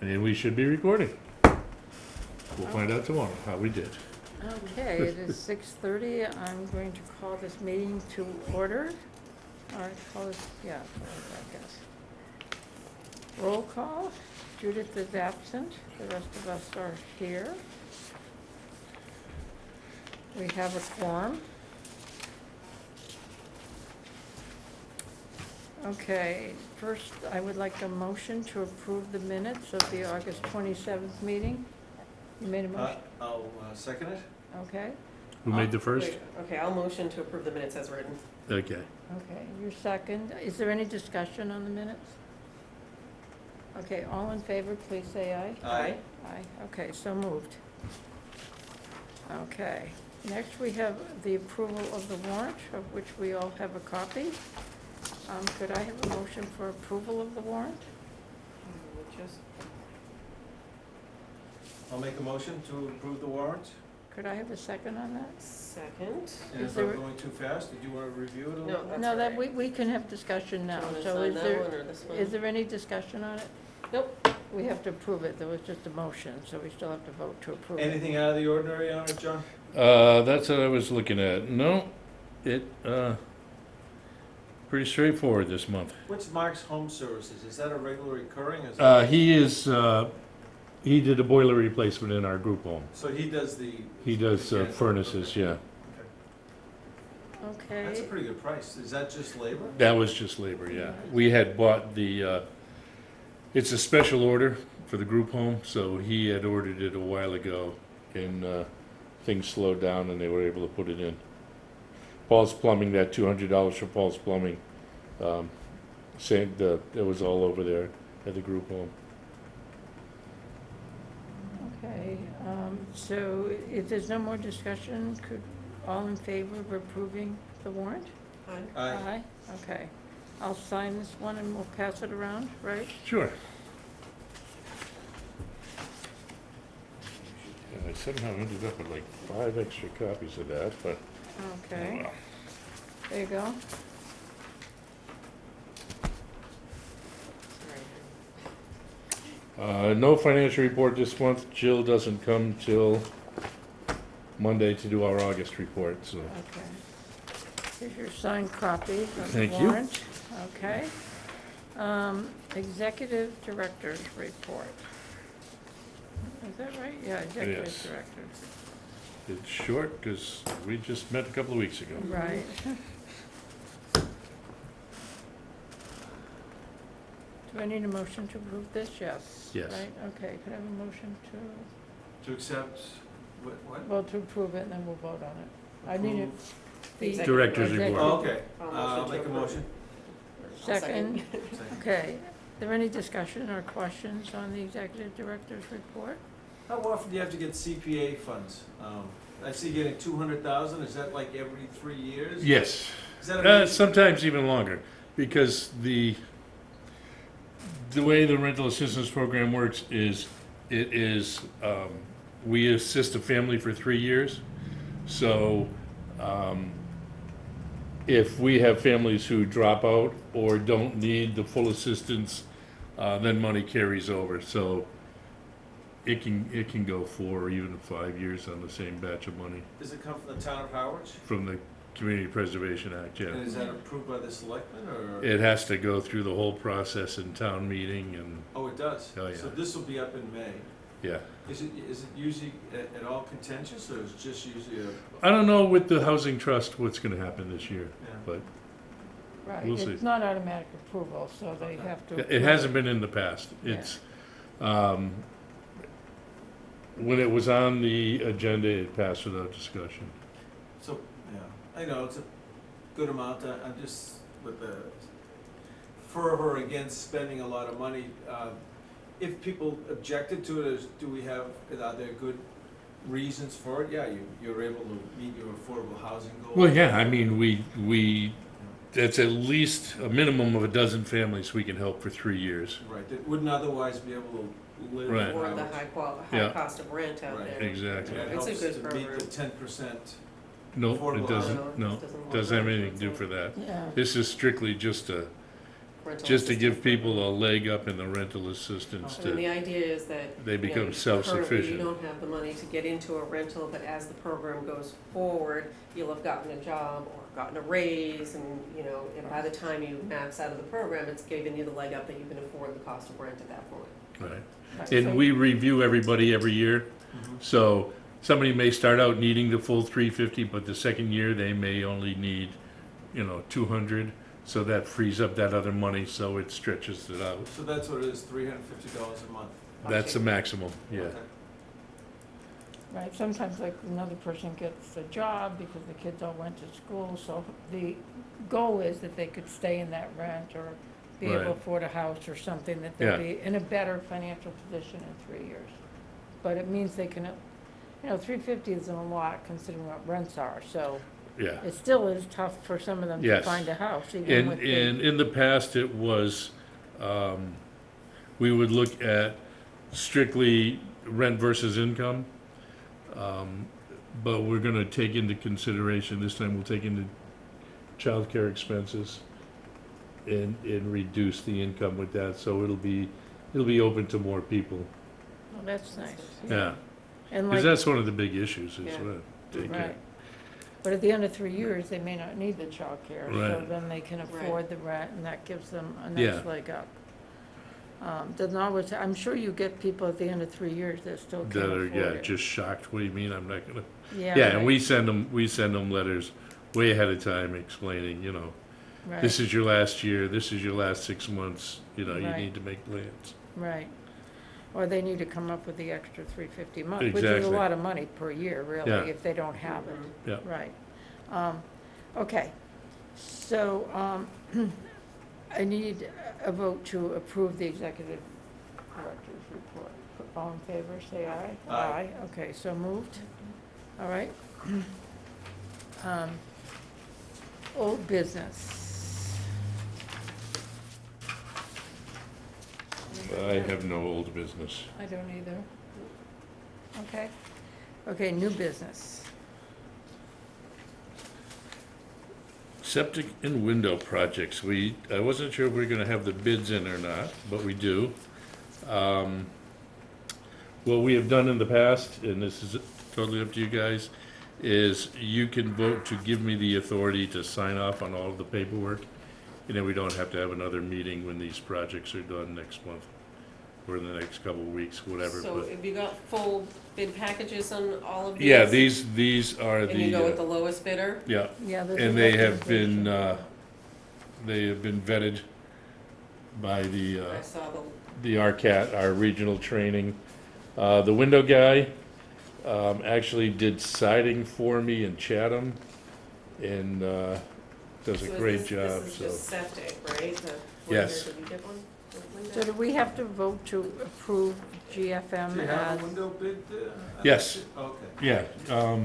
And we should be recording. We'll find out tomorrow how we did. Okay, it is 6:30. I'm going to call this meeting to order. Or call this, yeah, I guess. Roll call. Judith is absent. The rest of us are here. We have a quorum. Okay, first, I would like a motion to approve the minutes of the August 27th meeting. You made a motion? I'll second it. Okay, Who made the first? Wait, okay, I'll motion to approve the minutes as written. Okay. okay, your second. Is there any discussion on the minutes? Okay, all in favor, please say aye. Aye. Aye, okay, so moved. Okay, next we have the approval of the warrant, of which we all have a copy. Could I have a motion for approval of the warrant? I'll make a motion to approve the warrant. Could I have a second on that? Second. And Is if there- I'm going too fast, did you want to review it a No, little? that's No, that, all we can have discussion now. Do you want to So sign is that there, one or this one? is there any discussion on it? Nope. We have to approve it. There was just a motion, so we still have to vote to approve it. Anything out of the ordinary on it, John? That's what I was looking at. No, pretty straightforward this month. What's Mark's Home Services? Is that a regular recurring? He did a boiler replacement in our group home. So he does the... He does mechanical- furnaces, okay. yeah. Okay. That's a Okay, pretty good price. Is that just labor? That was just labor, yeah. We had bought it's a special order for the group home, so he had ordered it a while ago, and things slowed down and they were able to put it in. Paul's Plumbing, that $200 for Paul's Plumbing, it was all over there at the group home. okay. So if there's no more discussion, could, all in favor of approving the warrant? Aye. Aye. Okay. I'll sign this one and we'll pass it around, right? Sure. I somehow ended up with like 5 extra copies of that, but oh Okay, well. there you go. Sorry. No financial report this month. Jill doesn't come till Monday to do our August report, so. Okay. Here's your signed copy of the Thank you. warrant. Okay. Executive Director's Report. Is that right? Yeah, Executive Yes. Director. It's short because we just met a couple of weeks ago. Right. Do I need a motion to approve this? Yes. Yes. Right, okay. Could I have a motion to, To accept, what? well, to approve it and then we'll vote on it. I need it. Approve. the Executive Director's executive- report. Oh, okay. I'll I'll motion to make a approve. motion. I'll Second. Second. Okay. Are there any discussion or questions on the Executive Director's report? How often do you have to get CPA funds? I see getting 200,000. Is that like every 3 years? Yes. Is that a Sometimes even longer, because the way the rental assistance program works is, we assist a family for 3 years. So, if we have families who drop out or don't need the full assistance, then money carries over. So it can go 4 or even 5 years on the same batch of money Does it come from the town of Harwich? from the Community Preservation Act, yeah. And is that approved by the selectmen or? It has to go through the whole process in town meeting and, Oh, it does? Oh, yeah. So this will be up in May. yeah. Is it usually at all contentious, or is it just usually a? I don't know with the housing trust what's gonna happen this year, Yeah. but Right, We'll see. it's not automatic approval, so they have to. it approve hasn't been in the past. Yeah. It's, when it was on the agenda, it passed without discussion. So, yeah, I know, it's a good amount. I'm just with the fervor against spending a lot of money. If people objected to it, are there good reasons for it? Yeah, you're able to meet your affordable housing goals. Well, yeah, I mean, that's at least a minimum of a dozen families we can help for 3 years. Right, that wouldn't otherwise be able to live. Right. Or out. the high Yeah. cost of rent out Right. there. Exactly. That It's a helps good to meet program. the 10%. No, Affordable it doesn't, housing. no, Doesn't doesn't have anything to do for that. Yeah, This is strictly just rental just to give assistance people program. a leg up in the rental assistance I mean, the to, idea is that. they you know, become currently self-sufficient. you don't have the money to get into a rental, but as the program goes forward, you'll have gotten a job or gotten a raise, and, you know, and by the time you max out of the program, it's giving you the leg up that you can afford the cost of rent at that point. Right. Right, so- And we review everybody every year, Mhm. so somebody may start out needing the full 350, but the second year they may only need, 200, so that frees up that other money, so it stretches it out. So that's what it is, $350 a month. That's the maximum, yeah. Okay. Right, sometimes like another person gets a job because the kids all went to school, so the goal is that they could stay in that rent or be able to Right. afford a house or something, that Yeah. they'll be in a better financial position in 3 years. But it means they can, $350 isn't a lot considering what rents are, so Yeah. it still is tough for some of them to Yes. find a house, even And, with the, and in the past, it was, we would look at strictly rent versus income. But we're gonna take into consideration, this time we'll take into childcare expenses and reduce the income with that, so it'll be open to more people. well, that's nice. Yeah, And because like, that's one of the big issues, is Yeah. take right. it. But at the end of 3 years, they may not need the childcare, so Right. then they can afford the rent, and that gives them a Yeah. nice leg up. Doesn't always, I'm sure you get people at the end of 3 years that still can't That afford are, it. just shocked, what do you mean, I'm not gonna, Yeah, yeah, and right, we send them letters way ahead of time explaining, right, this is your last year, this is your last 6 months, you Right. need to make plans. right. Or they need to come up with the extra 350 a month, which is a Exactly. lot of money per year, really, Yeah. if they don't have it. Mhm. Yeah. Right. Okay, so, I need a vote to approve the executive director's report. All in favor, say aye. Aye. Okay, so moved. All right. Old business. I have no old business. I don't either. Okay. Okay, new business. Septic and window projects, I wasn't sure if we were gonna have the bids in or not, but we do. What we have done in the past, and this is totally up to you guys, is you can vote to give me the authority to sign off on all of the paperwork, and then we don't have to have another meeting when these projects are done next month, or in the next couple of weeks, whatever. So But have you got full bid packages on all of these? yeah, these are And you go with the, the lowest bidder? yeah, Yeah, there's a and they have recommendation. been vetted by I saw the RCAT, our regional training. The window guy actually did siding for me in Chatham, and does a So great this job, is so. just septic, right? The Yes. window, did you get one? The window? So do we have to vote to approve GFM Do you have as? a window bid? Yes. Okay. Yeah, Oh,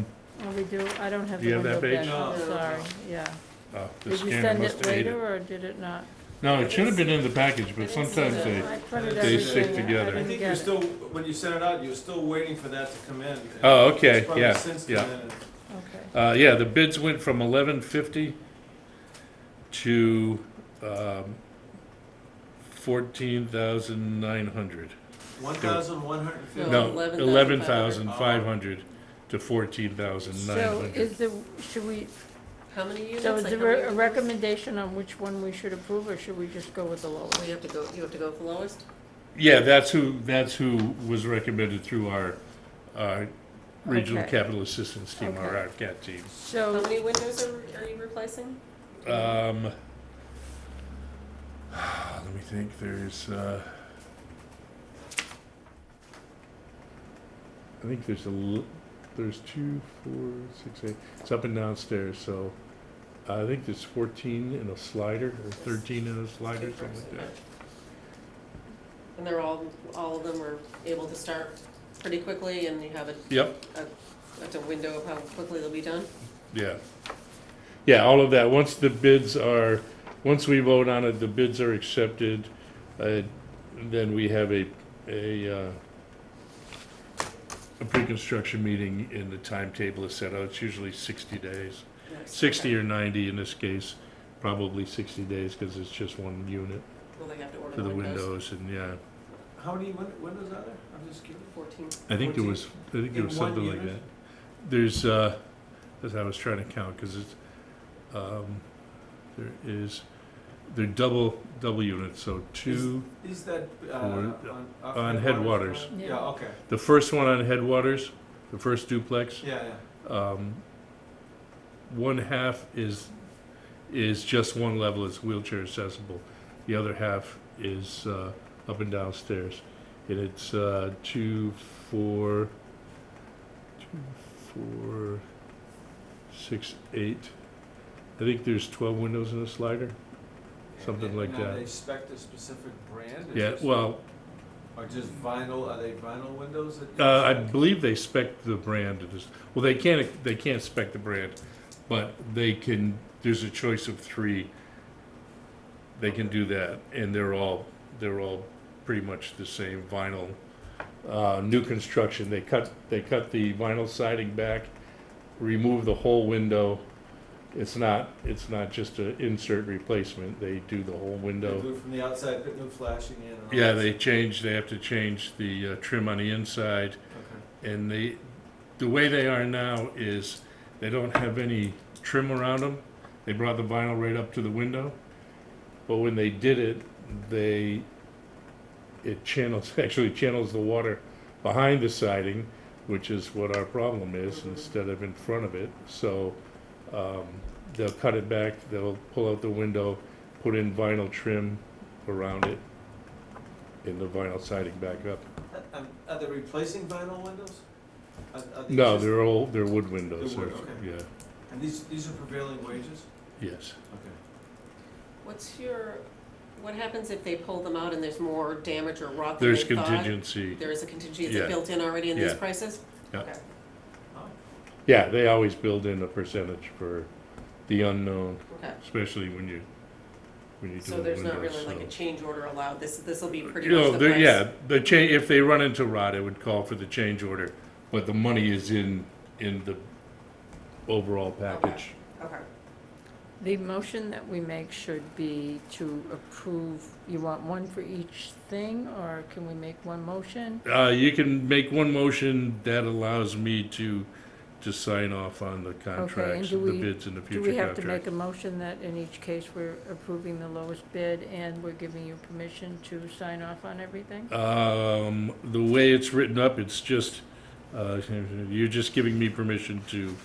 we do, I don't have Do the you have window that bid, page? I'm No. sorry, yeah. the Did you scanner send must it have ate later, it. or did it not? No, it should have been in the package, but I didn't see sometimes that. they, I printed They stick everything, together. I I didn't think get you're it. still, when you sent it out, you were still waiting for that to come in. Oh, okay, It's probably yeah, since yeah. come in. Okay, yeah, the bids went from 1150 to 14,900. 1,150. No, No, 11,500. 11,500 to so 14,900. is the, should we, How many units? so is Like, there how many a windows? recommendation on which one we should approve, or should we just go with the lowest? Well, you have to go with the lowest? Yeah, that's who was recommended through our regional Okay. capital assistance team, our Okay. RCAT team. How So, many windows are you replacing? Let me think, I think there's 2, 4, 6, 8, it's up and downstairs, so I think there's 14 in a slider, or 13 in a slider, something like that. And they're all of them are able to start pretty quickly, and you have Yep, a window of how quickly they'll be done? yeah. Yeah, all of that, once we vote on it, the bids are accepted, then we have a pre-construction meeting, and the timetable is set out, it's usually 60 days. 60 or 90 in this case, probably 60 days, because it's just one unit Will they have to order for the windows? windows, and yeah. How many windows are there? I'm just curious. 14. I think there 14? was, I think there In was one something like unit? that. There's, as I was trying to count, because it's, they're double units, so two, Is that, off on Headwaters. Yeah, Yeah. okay, the first one on Headwaters, the first duplex, yeah, yeah. one half is just one level, it's wheelchair accessible. The other half is up and downstairs. And it's 2, 4, 6, 8. I think there's 12 windows in the slider, something And- like and are that. they spec'd a specific brand? or Yeah, just- well, Or just vinyl, are they vinyl windows? I believe they spec the brand. Well, they can't spec the brand, but they can, there's a choice of 3. They can do that, and they're all pretty much the same vinyl. New construction, they cut the vinyl siding back, remove the whole window. It's not just an insert replacement. They do the whole They window. do it from the outside, put new flashing in and all Yeah, that they stuff. have to change the trim on the inside. Okay. And the way they are now is they don't have any trim around them. They brought the vinyl right up to the window. But when they did it, it actually channels the water behind the siding, which is what our problem is, instead of in front of it. So they'll cut it back, they'll pull out the window, put in vinyl trim around it, and the vinyl siding back up. Are they replacing vinyl windows? Are these No, just- they're wood windows. They're wood, They're- okay. Yeah, And these are prevailing wages? yes. Okay. What happens if they pull them out and there's more damage or rot than they There's thought? contingency. There is a contingency, is Yeah. it built in already in these Yeah. prices? Yeah. Okay. Oh, Yeah, they always build in a percentage for the unknown, Okay, especially when you do so the there's not windows, really like a so. change order allowed, this'll be pretty You much know, the the- price? yeah, the change, if they run into rot, it would call for the change order, but the money is in the overall package. Okay, The motion that we make should be to approve, you want one for each thing, or can we make one motion? You can make one motion that allows me to sign off on the contracts, do the we- bids and the Do future we have to make contracts. a motion that in each case we're approving the lowest bid and we're giving you permission to sign off on everything? The way it's written up, it's just, you're just giving me permission to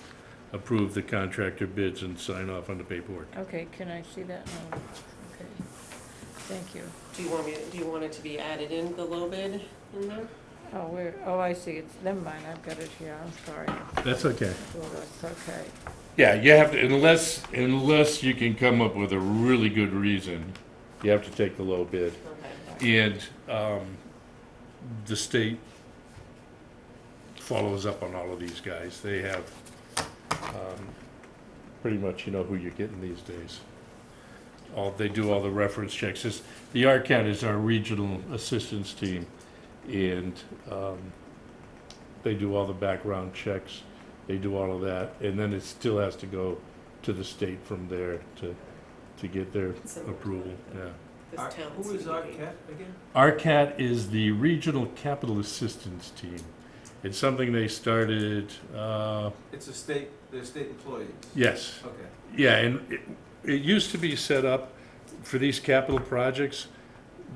approve the contractor bids and sign off on the paperwork. Okay, can I see that? No. Okay, thank you. do you want it to be added in, the low bid in there? I see, it's, never mind, I've got it here, I'm sorry. That's okay. Well, that's okay. Yeah, you have to, unless you can come up with a really good reason, you have to take the low bid. Okay, And the state follows up on all of these guys. They have pretty much, you know who you're getting these days. They do all the reference checks. The RCAT is our regional assistance team, and they do all the background checks. They do all of that, and then it still has to go to the state from there to get their Similar to approval, yeah. this town Who is CDBG. ARCAT again? RCAT is the Regional Capital Assistance Team. It's something they started, It's they're state employees? yes, Okay. yeah, and it used to be set up for these capital projects.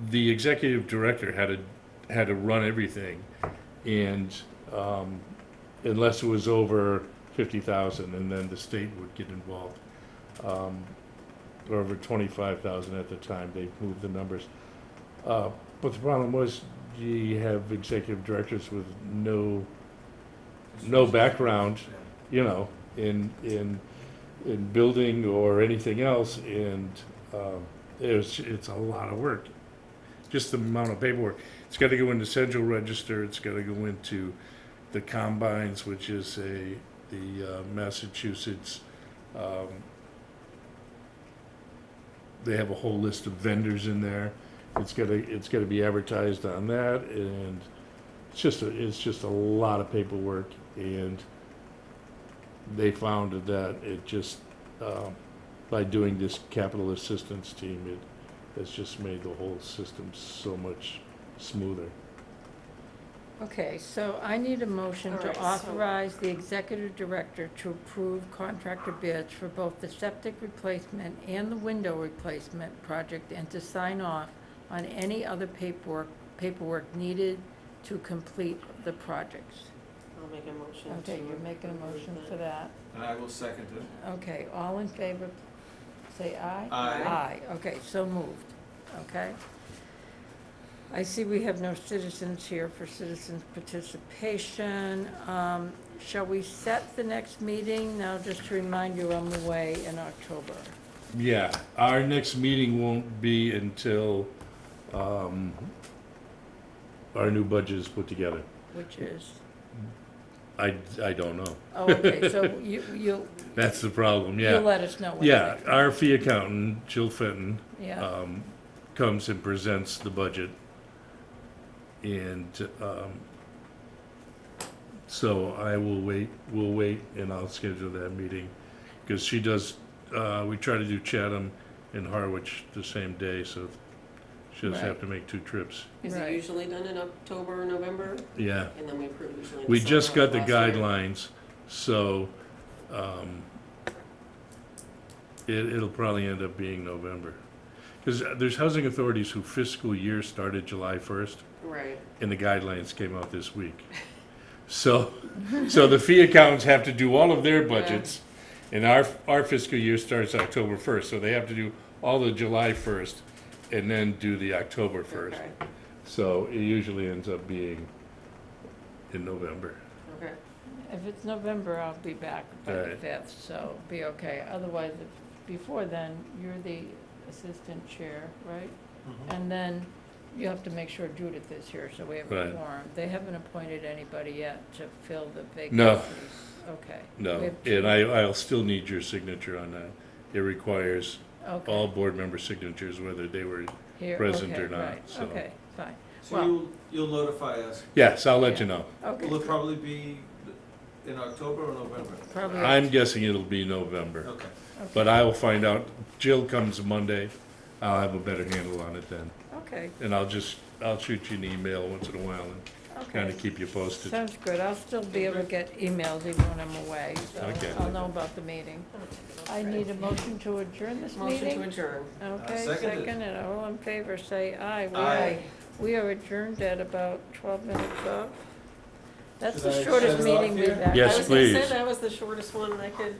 The executive director had to run everything, and unless it was over 50,000, and then the state would get involved. Or over 25,000 at the time, they moved the numbers. But the problem was, you have executive directors with no background, you know, in building or anything else, and it's a lot of work. Just the amount of paperwork. It's got to go into Central Register. It's got to go into the Combines, which is the Massachusetts. They have a whole list of vendors in there. It's got to be advertised on that, and it's just a lot of paperwork. And they found that it just by doing this capital assistance team, it has just made the whole system so much smoother. Okay, so I need a motion All to right, so- authorize the executive director to approve contractor bids for both the septic replacement and the window replacement project, and to sign off on any other paperwork needed to complete the projects. I'll make a motion to. Okay, you're making a motion approve for that. And I will second it. Okay, all in favor, say aye. Aye. Aye, okay, so moved, okay. I see we have no citizens here for citizens' participation. Shall we set the next meeting? Now, just to remind you, I'm away in October. Yeah, our next meeting won't be until, our new budget is put together. Which is, I don't know. oh, okay, so you'll That's the problem, yeah. let us know. What Yeah, it is. our fee accountant, Jill Fenton, Yeah, comes and presents the budget. And, so we'll wait, and I'll schedule that meeting. Because she does, we try to do Chatham and Harwich the same day, so she doesn't have Right. to make 2 trips. Is it Right. usually done in October or November? Yeah, And then we approve usually in we the just summer got the last year. guidelines, so, it'll probably end up being November. Because there's housing authorities who fiscal year started July 1st, Right, and the guidelines came out this week. So the fee accountants have to do all of their budgets, and our fiscal year starts October 1st, so they have to do all the July 1st, and then do the October 1st. okay, So it usually ends up being in November. okay. if it's November, I'll be back by the Right. 5th, so be okay. Otherwise, if before then, you're the assistant chair, right? And then you have to make sure Judith is here, so we have a Right. quorum. They haven't appointed anybody yet to fill the vacancies. No. Okay. No, We have two. and I'll still need your signature on that. It requires Okay. all board member signatures, whether they were, Here, present okay, or not, right. so. Okay, fine. So Well- you'll notify us. yes, I'll let Yeah. you know. Okay. Will it probably be in October or November? Probably. I'm guessing it'll be November, Okay. Okay. but I will find out. Jill comes Monday. I'll have a better handle on it then. Okay, And I'll shoot you an email once in a while and kind okay. of keep you posted. Sounds good. I'll still be able to get emails even when I'm away, so Okay. I'll know about the meeting. I need a motion to adjourn this meeting. Motion to adjourn. Okay, Seconded. second, and all in favor, say aye. Aye. We are adjourned at about 12 minutes of. That's Should the I shortest shut it off meeting we've here? had. Yes, I was gonna say please. that was the shortest one I could